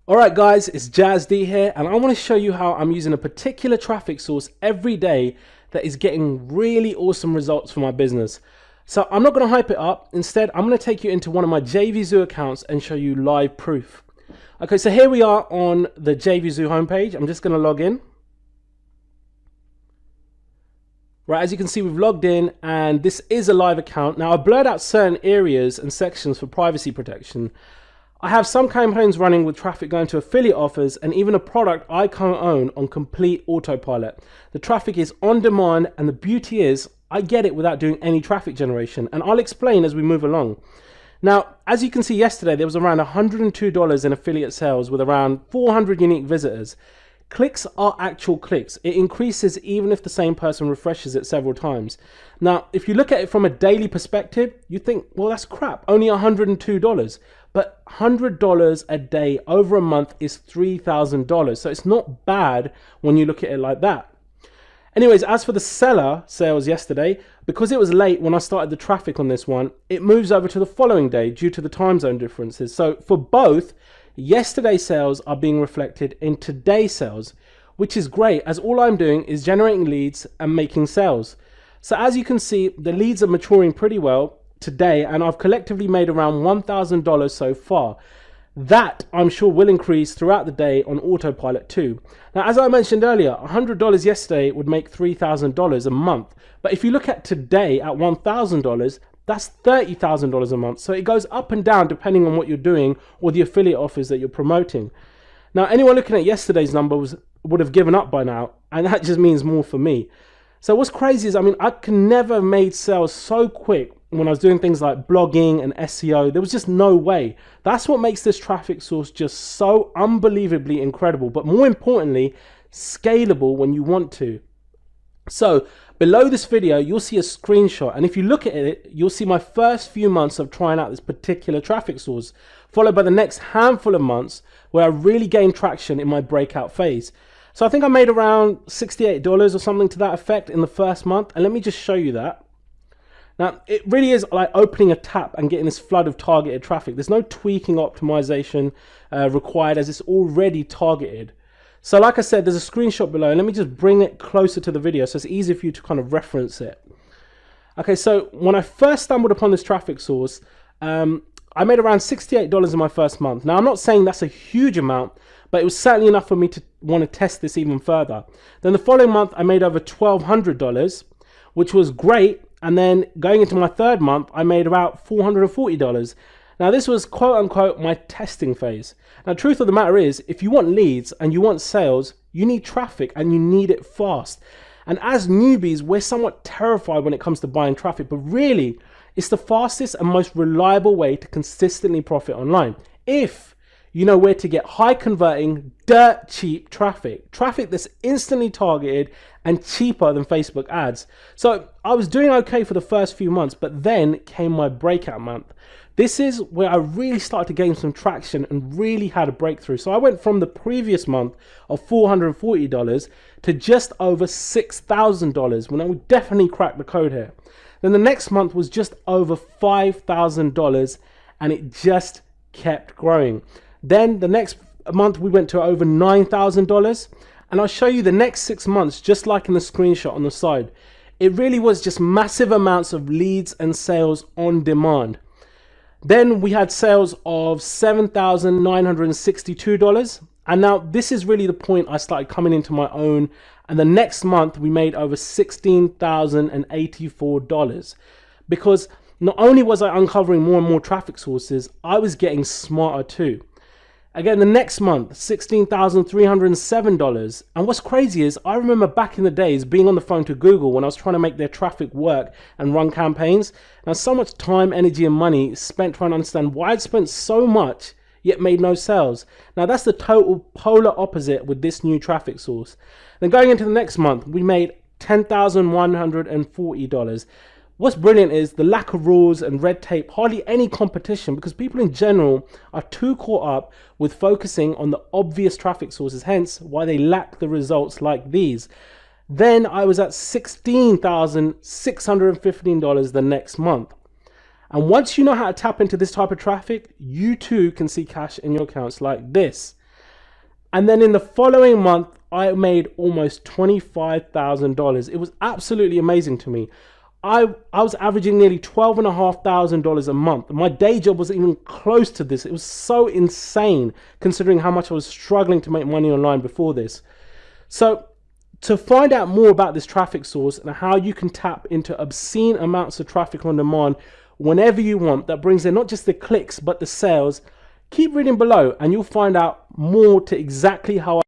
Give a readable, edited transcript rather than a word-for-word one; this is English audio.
Alright guys, it's Jazz D here, and I want to show you how I'm using a particular traffic source every day that is getting really awesome results for my business. So I'm not going to hype it up. Instead, I'm going to take you into one of my JVZoo accounts and show you live proof. Okay, so here we are on the JVZoo homepage. I'm just going to log in. Right, as you can see, we've logged in and this is a live account. Now I've blurred out certain areas and sections for privacy protection. I have some campaigns running with traffic going to affiliate offers and even a product I co-own on complete autopilot. The traffic is on demand, and the beauty is I get it without doing any traffic generation, and I'll explain as we move along. Now, as you can see, yesterday there was around $102 in affiliate sales with around 400 unique visitors. Clicks are actual clicks. It increases even if the same person refreshes it several times. Now, if you look at it from a daily perspective, you think, well, that's crap, only $102. But $100 a day over a month is $3,000. So it's not bad when you look at it like that. Anyways, as for the seller sales yesterday, because it was late when I started the traffic on this one, it moves over to the following day due to the time zone differences. So for both, yesterday's sales are being reflected in today's sales, which is great as all I'm doing is generating leads and making sales. So as you can see, the leads are maturing pretty well today, and I've collectively made around $1,000 so far. That I'm sure will increase throughout the day on autopilot too. Now, as I mentioned earlier, $100 yesterday would make $3,000 a month. But if you look at today at $1,000, that's $30,000 a month. So it goes up and down depending on what you're doing or the affiliate offers that you're promoting. Now, anyone looking at yesterday's numbers would have given up by now, and that just means more for me. So what's crazy is, I can never have made sales so quick when I was doing things like blogging and SEO. There was just no way. That's what makes this traffic source just so unbelievably incredible, but more importantly, scalable when you want to. So below this video, you'll see a screenshot, and if you look at it, you'll see my first few months of trying out this particular traffic source, followed by the next handful of months where I really gained traction in my breakout phase. So I think I made around $68 or something to that effect in the first month, and let me just show you that. Now, it really is like opening a tap and getting this flood of targeted traffic. There's no tweaking optimization required, as it's already targeted. So like I said, there's a screenshot below, and let me just bring it closer to the video so it's easier for you to kind of reference it. Okay, so when I first stumbled upon this traffic source, I made around $68 in my first month. Now, I'm not saying that's a huge amount, but it was certainly enough for me to want to test this even further. Then the following month, I made over $1,200, which was great. And then going into my third month, I made about $440. Now, this was quote unquote my testing phase. Now, truth of the matter is, if you want leads and you want sales, you need traffic and you need it fast. And as newbies, we're somewhat terrified when it comes to buying traffic, but really, it's the fastest and most reliable way to consistently profit online. If you know where to get high converting, dirt cheap traffic that's instantly targeted and cheaper than Facebook ads. So I was doing okay for the first few months, but then came my breakout month. This is where I really started to gain some traction and really had a breakthrough. So I went from the previous month of $440 to just over $6,000 when I would definitely crack the code here. Then the next month was just over $5,000, and it just kept growing. Then the next month we went to over $9,000, and I'll show you the next 6 months just like in the screenshot on the side. It really was just massive amounts of leads and sales on demand. Then we had sales of $7,962, and now this is really the point I started coming into my own, and the next month we made over $16,084, because not only was I uncovering more and more traffic sources, I was getting smarter too. Again, the next month, $16,307. And what's crazy is I remember back in the days being on the phone to Google when I was trying to make their traffic work and run campaigns. Now, so much time, energy, and money spent trying to understand why I'd spent so much yet made no sales. Now, that's the total polar opposite with this new traffic source. Then going into the next month, we made $10,140. What's brilliant is the lack of rules and red tape, hardly any competition, because people in general are too caught up with focusing on the obvious traffic sources, hence why they lack the results like these. Then I was at $16,615 the next month. And once you know how to tap into this type of traffic, you too can see cash in your accounts like this. And then in the following month, I made almost $25,000. It was absolutely amazing to me. I was averaging nearly $12,500 a month. My day job wasn't even close to this. It was so insane considering how much I was struggling to make money online before this. So to find out more about this traffic source and how you can tap into obscene amounts of traffic on demand whenever you want, that brings in not just the clicks but the sales, keep reading below and you'll find out more to exactly how